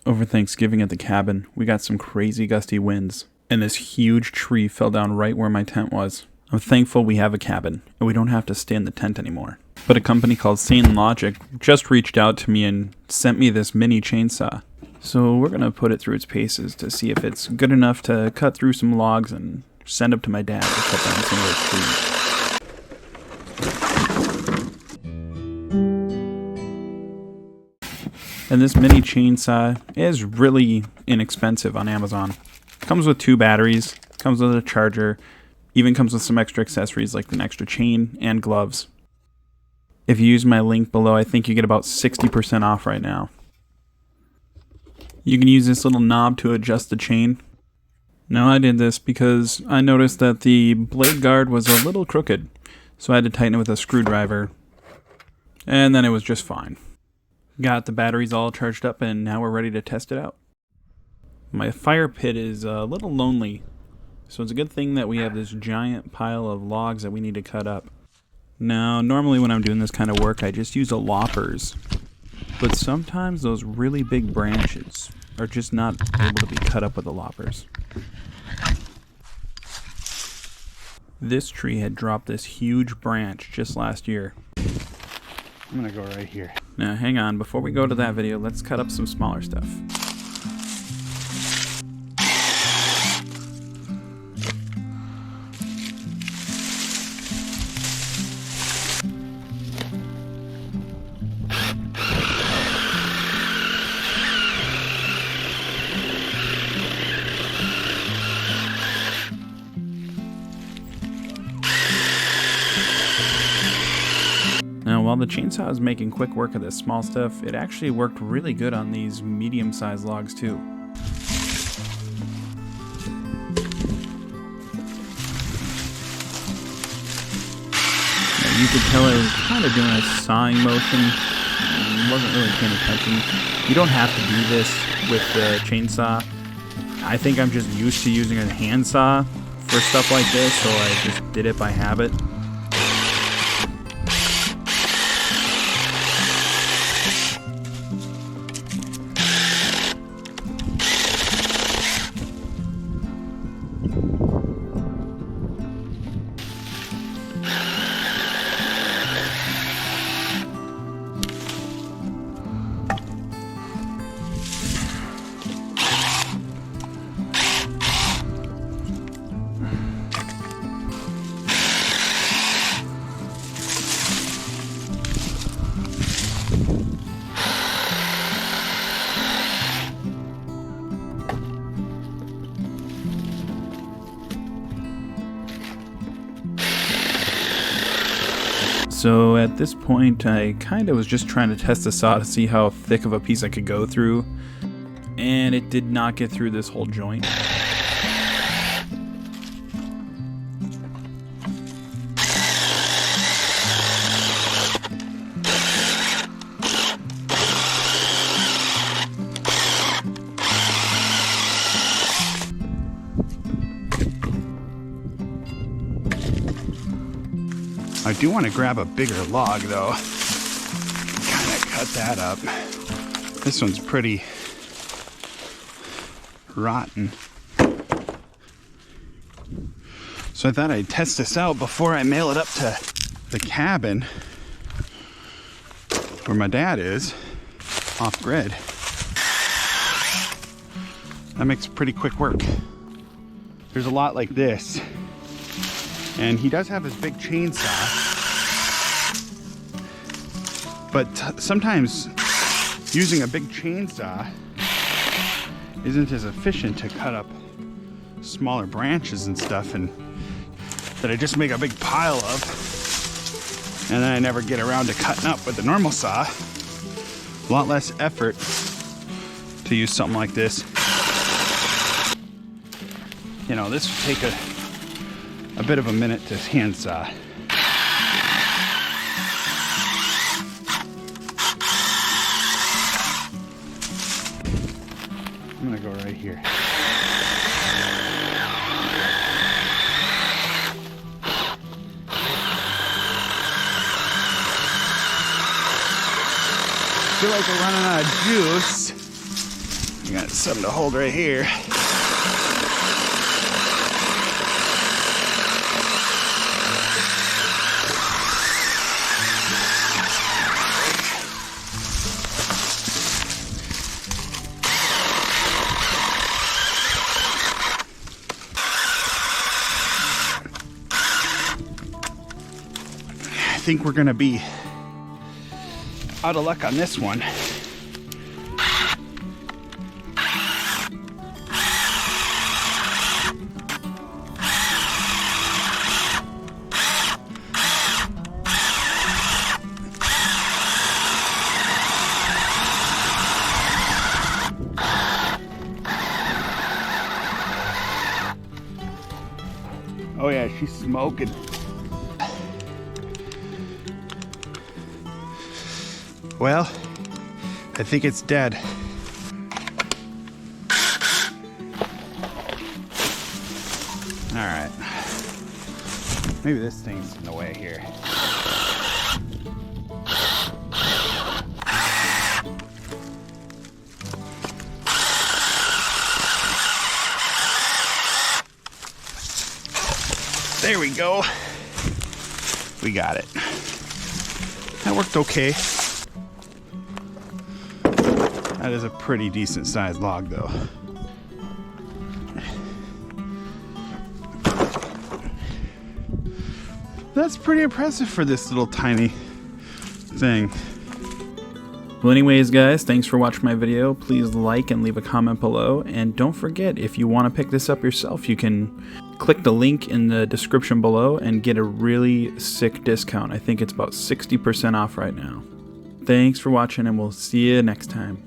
Over Thanksgiving at the cabin, we got some crazy gusty winds, and this huge tree fell down right where my tent was. I'm thankful we have a cabin, and we don't have to stay in the tent anymore. But a company called Sane Logic just reached out to me and sent me this mini chainsaw. So we're going to put it through its paces to see if it's good enough to cut through some logs and send up to my dad to cut down some of those trees. And this mini chainsaw is really inexpensive on Amazon. Comes with 2 batteries, comes with a charger, even comes with some extra accessories like an extra chain and gloves. If you use my link below, I think you get about 60% off right now. You can use this little knob to adjust the chain. Now I did this because I noticed that the blade guard was a little crooked, so I had to tighten it with a screwdriver, and then it was just fine. Got the batteries all charged up, and now we're ready to test it out. My fire pit is a little lonely, so it's a good thing that we have this giant pile of logs that we need to cut up. Now, normally when I'm doing this kind of work, I just use a loppers, but sometimes those really big branches are just not able to be cut up with the loppers. This tree had dropped this huge branch just last year. I'm gonna go right here. Now hang on, before we go to that video, let's cut up some smaller stuff. Now, while the chainsaw is making quick work of this small stuff, it actually worked really good on these medium-sized logs too. Now, you could tell I was kind of doing a sawing motion and wasn't really paying attention. You don't have to do this with the chainsaw. I think I'm just used to using a handsaw for stuff like this, so I just did it by habit. So at this point, I kind of was just trying to test the saw to see how thick of a piece I could go through, and it did not get through this whole joint. I do want to grab a bigger log though. Kind of cut that up. This one's pretty rotten. So I thought I'd test this out before I mail it up to the cabin where my dad is, off grid. That makes pretty quick work. There's a lot like this. And he does have his big chainsaw, but sometimes using a big chainsaw isn't as efficient to cut up smaller branches and stuff, and that I just make a big pile of, and then I never get around to cutting up with the normal saw. A lot less effort to use something like this. You know, this would take a bit of a minute to handsaw. I'm gonna go right here. Feel like we're running out of juice. I got something to hold right here. I think we're gonna be out of luck on this one. Oh yeah, she's smoking. Well, I think it's dead. All right. Maybe this thing's in the way here. There we go. We got it. That worked okay. That is a pretty decent sized log though. That's pretty impressive for this little tiny thing. Well, anyways, guys, thanks for watching my video. Please like and leave a comment below. And don't forget, if you want to pick this up yourself, you can click the link in the description below and get a really sick discount. I think it's about 60% off right now. Thanks for watching, and we'll see you next time.